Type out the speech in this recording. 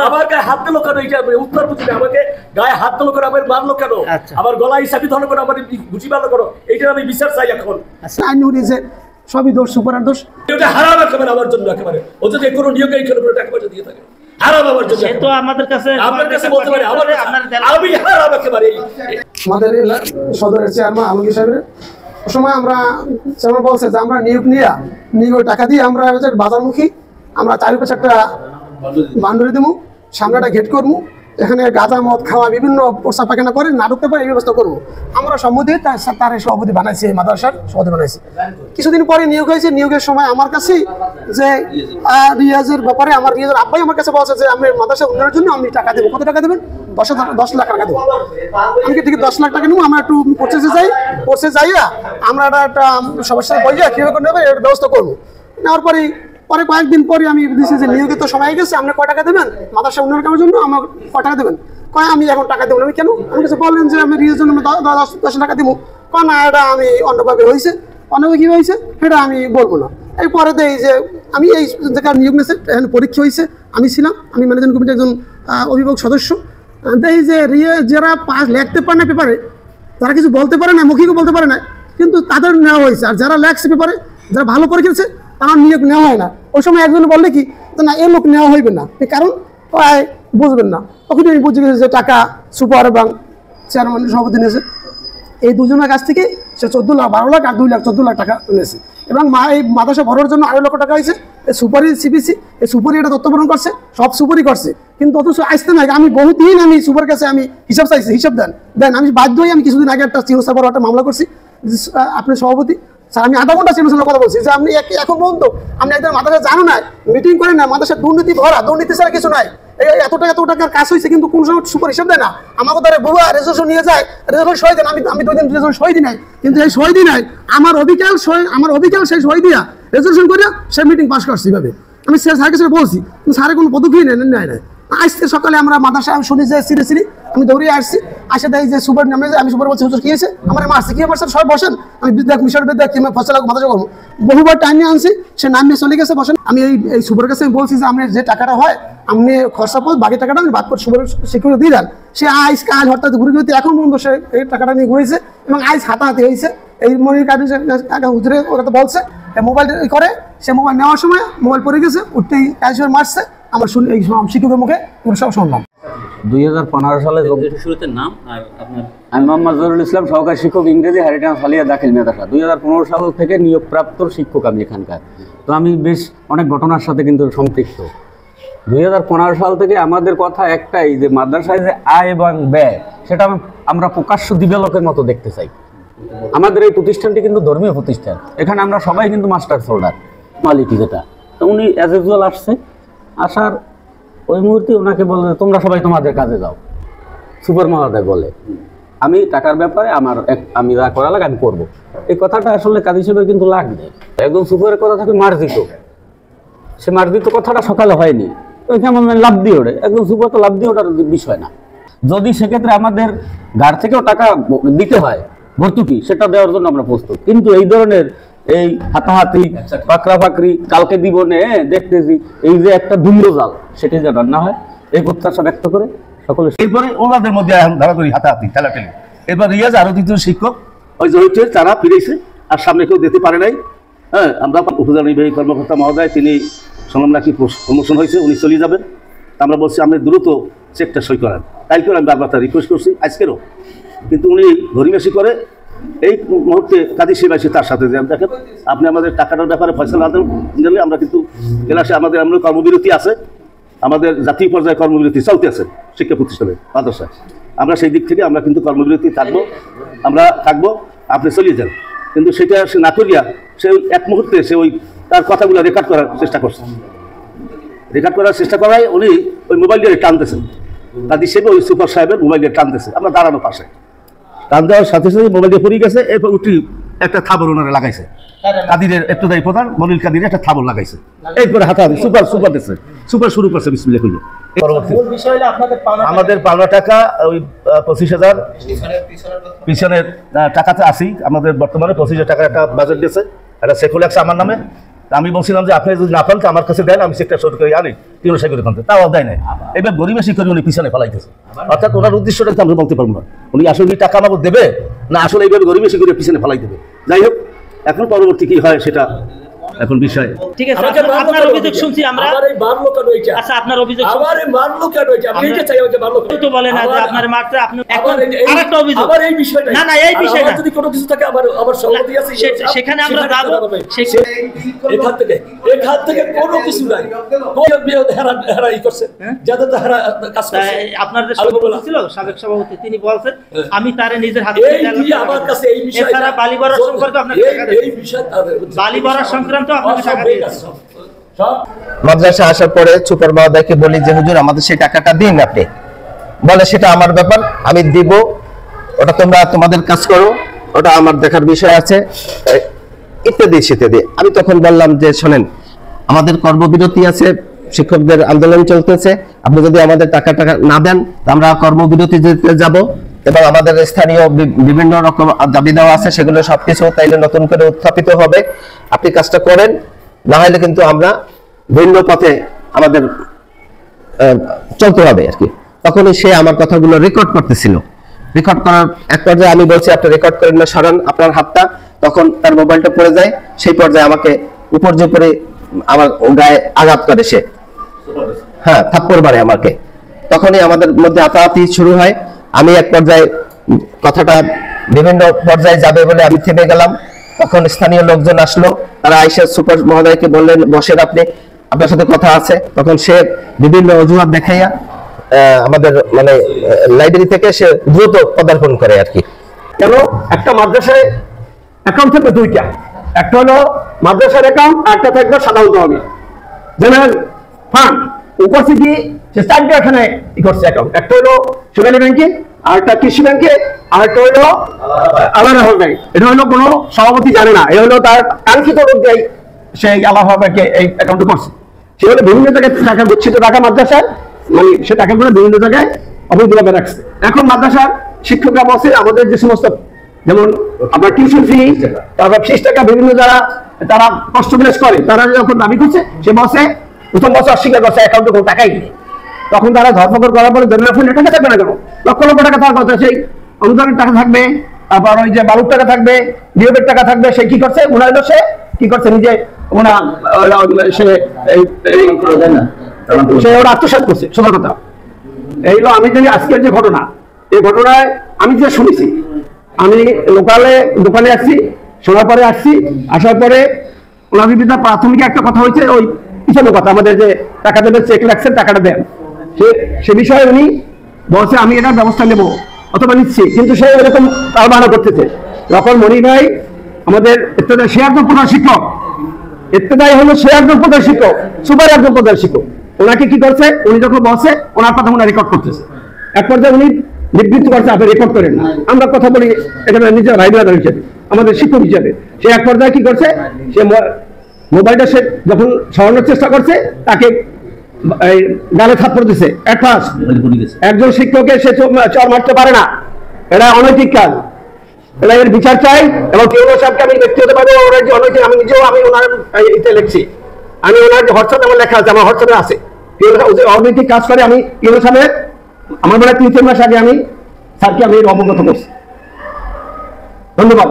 আমার গায়ে হাত দিল কেন? এইটা উত্তর বুঝি না। আমাকে গায়ে হাত দিল কেন? আমার মারলো কেন? আমার গলায় চাবি ধরলো কেন? আমার বুঝি মারলো কেন? এইটা আমি বিচার চাই এখন। আইন উড়িয়েছে, সবই দোষ, সুপারের দোষ। এটা হারাম একেবারে আমার জন্য, একেবারে। ও যদি কোনো নিয়োগে এখানে টাকা পয়সা দিয়ে থাকে, হারাম আমার জন্য। সে তো আমাদের কাছে, আপনার কাছে বলতে পারে আমি হারাম একেবারে। আমাদের সদরের চেয়ারম্যান আলমগীর সাহেবের সময় আমরা চেয়ারম্যান বলছে যে আমরা নিয়োগের টাকা দিয়ে আমরা বাজারমুখী, আমরা চারিপাশে একটা বাউন্ডারি দেবো, সামনে একটা গেট করবো, এখানে গাঁজা মদ খাওয়া বিভিন্ন প্রস্তাব পায়খানা করে না ঢুকতে পারে এই ব্যবস্থা করবো। আমরা সম্মতি তার সভাপতি বানাইছি, মাদ্রাসার সভাপতি বানাইছি। কিছুদিন পরে নিয়োগ হয়েছে। নিয়োগের সময় আমার কাছে যে রিয়াজের ব্যাপারে আমার রিয়াজের আব্বাই আমার কাছে বলছে যে আমি মাদ্রাসা উন্নয়নের জন্য আমি টাকা দেবো। কত টাকা দেবেন? 10 লাখ টাকা দেবো। আমি ঠিক 10 লাখ টাকা নেবো, আমরা একটু প্রসেসে যাইয়া আমরা একটা সবার সাথে বইয়া কীভাবে করে নেবে এর ব্যবস্থা করবো। নেওয়ার পরে কয়েকদিন পরে আমি দিচ্ছি যে নিয়োগে তো সময় গেছে, আপনি কয় টাকা দেবেন মাদ্রাসা উন্নয়ন করার জন্য? আমার কয় টাকা দেবেন? কয় আমি এখন টাকা দেবো। আমি কেন? আমার কাছে বললেন যে আমি রিয়াজের জন্য 10 টাকা দেবো। কয় না, এটা আমি অন্যভাবে হয়েছে, অন্যভাবে কী হয়েছে সেটা আমি বলবো না। এরপরে দেই যে আমি এই জায়গায় নিয়োগ নিয়েছে, এখানে পরীক্ষা হয়েছে, আমি ছিলাম, আমি ম্যানেজমেন্ট কমিটির একজন অভিভাবক সদস্য। দেই যে যারা লিখতে পারে না পেপারে, তারা কিছু বলতে পারে না, মৌখিকও বলতে পারে না, কিন্তু তাদের নেওয়া হয়েছে। আর যারা লেখছে পেপারে, যারা ভালো করে খেলছে, তারা নিয়োগ নেওয়া হয় না। ওই সময় একজন বললে কি না, এ লোক নেওয়া হইবে না, কারণ বুঝবেন না। তখন আমি বুঝে গেছি যে টাকা সুপার এবং চেয়ারম্যান সভাপতি নিয়েছে। এই দুজনের কাছ থেকে সে 14 লাখ, 12 লাখ আর 2 লাখ 14 লাখ টাকা নিয়েছে। এবং এই মাদ্রাসা ভরার জন্য 2.5 লক্ষ টাকা হয়েছে। এই সুপারি সিবিসি, এই সুপারি এটা তত্ত্বাবধান করছে, সব সুপারি করছে, কিন্তু অথচ আসতে নাই। আমি বহুদিন আমি সুপার কাছে আমি হিসাব চাইছি, হিসাব দেন। আমি বাধ্য হয়ে আমি কিছুদিন আগে একটা চিরস্থায়ী বড় একটা মামলা করছি। আপনি সভাপতি স্যার, আমি আধা ঘন্টা চিরস্থায়ী কথা বলছি যে আপনি এখন পর্যন্ত আপনি একদম মাদ্রাসা জানো না, মিটিং করেন না, মাদ্রাসা দুর্নীতি ভরা, দুর্নীতি ছাড়া কিছু নাই। এত টাকার কাজ হয়েছে, কিন্তু কোন সময় সুপার হিসাব দেয় না। আমাকে তারা বুয়া রেজলিউশন নিয়ে যায়, রেজলিউশন সই দেন। আমি 2 দিন রেজলিউশন সই দিই নাই, কিন্তু এই সই দিই নাই আমার অবিকাল সেই সই দিয়া রেজলিউশন করিয়া সে মিটিং পাস করছি। এভাবে আমি স্যারের কাছে বলছি, কিন্তু স্যারের কোনো পদক্ষেপ নেয় না। আজকে সকালে আমরা মাদ্রাসা শুনি যে সিরিয়াসলি আমি দৌড়িয়ে আসছি, আসে দেয় যে সুপার নামে, আমি সুপার বলছি হুজুর কি হয়েছে, আমার মারছে, কি মারছে, সব বসেন, আমি বিদ্যাক মিশর বিদ্যাক কিংবা ফসল মাদ্রাসা করবো। বহুবার টাইম নিয়ে আনছি, সে নাম নিয়ে চলে গেছে, বসেন। আমি এই সুপার কাছে বলছি যে আপনি যে টাকাটা হয় আপনি খরচা পর বাকি টাকাটা আমি বাদ করে সুপার সিকিউরিটি দিয়ে দেন। সে কাল হঠাৎ ঘুরে ঘুরতে এখন পর্যন্ত সে এই টাকাটা নিয়ে ঘুরেছে এবং হাতাহাতি হয়েছে। এই মনির কাকা হুজুরে ওরা তো বলছে মোবাইল করে, সে মোবাইল নেওয়ার সময় মোবাইল পড়ে গেছে, উঠতেই কাজ মারছে। আমার এই শিক্ষকের মুখে সব শুনলাম। 2015 সালে শুরুতে নাম আর আপনার? আমি মোহাম্মদ জহুরুল ইসলাম, সহকারী শিক্ষক ইংরেজি, হ্যারিটেন্স হালিয়া দাখিল মাদ্রাসা। 2015 সাল থেকে নিয়োগপ্রাপ্ত শিক্ষক আমি এখানকার। তো আমি বেশ অনেক ঘটনার সাথে কিন্তু সম্পৃক্ত। 2015 সাল থেকে আমাদের কথা একটাই যে মাদ্রাসায় যে আয় এবং ব্যয় সেটা আমরা প্রকাশ্য দিবালোকের মতো দেখতে চাই। আমাদের এই প্রতিষ্ঠানটি কিন্তু ধর্মীয় প্রতিষ্ঠান, এখানে আমরা সবাই কিন্তু মাস্টার হোল্ডার মালিক যেটা। তো উনি অ্যাজ ইউজুয়াল আসার ওই মুহূর্তে ওনাকে বলে তোমরা সবাই তোমাদের কাজে যাও। সুপার মহোদয় বলে আমি টাকার ব্যাপারে আমি যা করা লাগে আমি করবো। এই কথাটা আসলে কাজ হিসেবে কিন্তু লাগবে। একদম সুপারের কথা থাকে মার্জিত, সে মার্জিত কথাটা সকালে হয়নি, কেমন লাভ দিয়ে ওঠে। একদম সুপার তো লাভ দিয়ে ওঠার বিষয় না। যদি সেক্ষেত্রে আমাদের ঘাট থেকেও টাকা দিতে হয় ভর্তুকি, সেটা দেওয়ার জন্য আমরা প্রস্তুত। কিন্তু এই ধরনের এই হাতাহাতি পাকড়ি কালকে দিবনে দেখতেছি এই যে একটা ধূম্রজাল, সেটি যেন না হয় এই প্রত্যাশা ব্যক্ত করে সকলে। এরপরে ওনাদের মধ্যে ধরাধরি হাতাহাতি ঠেলাঠেলি। এরপর রিয়াজ আরো 2জন শিক্ষক ওই জহির তারা ফিরেছে, আর সামনে কেউ যেতে পারে নাই। হ্যাঁ, আমরা উপজেলা নির্বাহী কর্মকর্তা মহোদয় তিনি শুনলাম নাকি প্রমোশন হয়েছে, উনি চলে যাবেন। আমরা বলছি আপনি দ্রুত চেকটা সই করেন। তাই করে আমি বারবার তার রিকোয়েস্ট করছি আজকেরও, কিন্তু উনি ধরিমেশি করে এই মুহূর্তে কাজী সেবাইছে তার সাথে যে দেখেন আপনি আমাদের টাকাটার ব্যাপারে ফয়সালা দিলে আমরা কিন্তু ক্লাসে আমাদের এমন কর্মবিরতি আছে, আমাদের জাতীয় পর্যায়ে কর্মবিরতি চলতে আছে শিক্ষা প্রতিষ্ঠানে মাদ্রাসায়। আমরা সেই দিক থেকে আমরা কিন্তু কর্মবিরতি আমরা থাকবো, আপনি চলিয়ে যান। কিন্তু সেটা সে না করিয়া সে এক মুহূর্তে সে তার কথাগুলো রেকর্ড করার চেষ্টা করায় উনি ওই মোবাইল দিয়ে টানতেছেন। কাজী সেবা ওই সুপার সাহেবের মোবাইল দিয়ে টানতেছে, আমরা দাঁড়ানো পাশে টান দেওয়ার সাথে সাথে মোবাইল দিয়ে পড়ে গেছে। এরপর উঠি একটা থাবর ওনারা লাগাইছে, কাদিরের একটু দায়ী প্রধান মনিল কাদির একটা থাবর লাগাইছে। এরপরে হাতাহাতি সুপার শুরু করছে বিসমিল্লাহ কইলো। আমাদের পাওনা টাকা ওই 25,000 পিছনের টাকাতে আসি। আমাদের বর্তমানে 25,000 টাকার একটা বাজেট দিয়েছে, একটা চেক হলে আমার নামে, আমি বলছিলাম যে আপনি যদি না পান আমার কাছে দেন, আমি চেকটা শোধ করে আনি 300 করে কানতে, তাও দেয় নাই। এবার গরিবেশি করে উনি পিছনে ফেলাইতেছে, অর্থাৎ ওনার উদ্দেশ্যটা তো আমরা বলতে পারবো না, উনি আসলে টাকা আমাকে দেবে না আসলে এইভাবে গরিবেশি করে পিছনে ফেলাই দেবে। যাই হোক, এখন পরবর্তী কি হয় সেটা এখন বিষয়। ঠিক আছে, আপনার অভিযোগ শুনছি আমরা। আচ্ছা, আপনার অভিযোগ তো বলে না যে আপনার মারতে, আপনি এখন আরেকটা অভিযোগ না না এই বিষয়টা যদি কোনো কিছু থাকে আবার সভাপতি আছে সেখানে আমরা যাব, এখান থেকে কোনো কিছু নাই, হেরাই করছে যাদের তো হেরা কাজ করছে। আপনার যে সভাপতি ছিল, সাবেক সভাপতি, তিনি বলছেন আমি তারে নিজের হাতে আমার কাছে এই বিষয় এছাড়া বালি ভরার সংক্রান্ত আপনাকে এই বিষয় বালি ভরার সংক্রান্ত আপনাকে টাকা দিয়েছে। মাদ্রাসা আসার পরে সুপার মহোদয়কে বলি যে হুজুর আমাদের সেই টাকাটা দিন, আপনি বলে সেটা আমার ব্যাপার, আমি দিব, ওটা তোমরা তোমাদের কাজ করো, ওটা আমার দেখার বিষয় আছে ইত্যাদি ইত্যাদি। আমি তখন বললাম যে শোনেন, আমাদের কর্মবিরতি আছে, শিক্ষকদের আন্দোলন চলতেছে, আপনি যদি আমাদের টাকা না দেন আমরা কর্মবিরতিতে যাব, এবং আমাদের স্থানীয় বিভিন্ন রকম দাবি দেওয়া আছে, সেগুলো সবকিছু তাইলে নতুন করে উত্থাপিত হবে, আপনি কাজটা করেন, না হলে কিন্তু আমরা ভিন্ন পথে আমাদের চলতে হবে আর কি। তখনই সে আমার কথাগুলো রেকর্ড করতেছিল, রেকর্ড করার এক পর্যায়ে আমি বলছি আপনি রেকর্ড করেন না, সরান আপনার হাতটা, তখন তার মোবাইলটা পড়ে যায়, সেই পর্যায়ে আমাকে উপর যে করে আমার গায়ে আঘাত করে সে, হ্যাঁ থাপ্পড় মারে আমাকে, তখনই আমাদের মধ্যে হাতাহাতি শুরু হয়। আমি এক পর্যায়ে কথাটা বিভিন্ন পর্যায়ে যাবে বলে আমি থেমে গেলাম, তখন স্থানীয় লোকজন আসলো, তারা আইসা সুপার মহোদয়কে বললেন বসেন আপনি, আপনার সাথে কথা আছে। তখন সে বিভিন্ন অজুহাত দেখাইয়া আমাদের মানে লাইব্রেরি থেকে সে দ্রুত পদার্পণ করে আর কি। কেন একটা মাদ্রাসায় অ্যাকাউন্ট থাকবে দুইটা, একটা হলো মাদ্রাসার অ্যাকাউন্ট, আর একটা থাকবে সাধারণ তহবিল জেনারেল ফান্ড। উপস্থিত কি সে চারটা এখানে ই করছে অ্যাকাউন্ট, একটা হলো সোনালী ব্যাংকে, আর একটা কৃষি ব্যাংকে, আর একটা হলো আলাদা ব্যাংক। এটা হলো কোনো সভাপতি জানে না, এটা হলো তার কাঙ্ক্ষিত লোক দিয়ে সেই আলাদা ব্যাংকে এই অ্যাকাউন্ট করছে। সে হলো বিভিন্ন জায়গায় টাকা গচ্ছিত টাকা মাদ্রাসার, মানে সে টাকাগুলো বিভিন্ন জায়গায় অবৈধভাবে রাখছে। এখন মাদ্রাসার শিক্ষকরা বসে আমাদের যে সমস্ত, যেমন আপনার টিউশন ফি, তারপর ফিস টাকা বিভিন্ন যারা তারা কষ্ট বিলেস করে, তারা যখন দাবি করছে, সে বসে প্রথম বছর অস্বীকার করছে অ্যাকাউন্টে কোনো টাকাই নেই। তখন তারা ধরপকড় করার পরে জেনারেল ফান্ডে টাকা থাকবে না কেন, লক্ষ লক্ষ টাকা থাকার কথা, সেই অনুদানের টাকা থাকবে, তারপর ওই যে বালুর টাকা থাকবে, নিয়োগের টাকা থাকবে, সে কি করছে, ওনার সে কি করছে নিজে ওরা আত্মসাৎ করছে। সোজা কথা এই হলো, আমি জানি আজকের যে ঘটনা, এই ঘটনায় আমি যে শুনেছি, আমি লোকালে দোকানে আসছি, শোনার পরে আসছি, আসার পরে ওনার বিভিন্ন প্রাথমিক একটা কথা হয়েছে, ওই পিছনে কথা আমাদের যে টাকা দেবেন, চেক রাখছেন টাকাটা দেন, সে বিষয়ে উনি বলছে আমি এটার ব্যবস্থা নেব অথবা নিচ্ছি, কিন্তু সে এরকম তালবাহানা করতেছে। তখন মনি ভাই আমাদের সে একজন প্রধান শিক্ষক, ইত্তেদাই হলো সে একজন প্রধান শিক্ষক, সুপার একজন প্রধান শিক্ষক, ওনাকে কি করছে, উনি যখন বসে ওনার কথা উনি রেকর্ড করতেছে, এক পর্যায়ে উনি নিবৃত্ত করছে আপনি রেকর্ড করেন না, আমরা কথা বলি এখানে নিজের ভাই ব্রাদার হিসেবে, আমাদের শিক্ষক হিসেবে। সে এক পর্যায়ে কি করছে, সে মোবাইলটা সে যখন সরানোর চেষ্টা করছে, তাকে গালে থাপ্পড় দিছে। একজন শিক্ষককে সে চর মারতে পারে না, এটা অনৈতিক কাজ, এটা এর বিচার চাই। এবং কেউরা সাহেবকে আমি ব্যক্তিগতভাবে ওনার যে অনৈতিক, আমি নিজেও আমি ওনার ইতে লিখছি, আমি ওনার যে হোয়াটসঅ্যাপে আমার লেখা আছে, আমার হোয়াটসঅ্যাপে আছে, অনৈতিক কাজ করে আমি কেউরা সাহেবের আমার মনে হয় 3-4 মাস আগে আমি স্যারকে আমি অবগত করছি। ধন্যবাদ।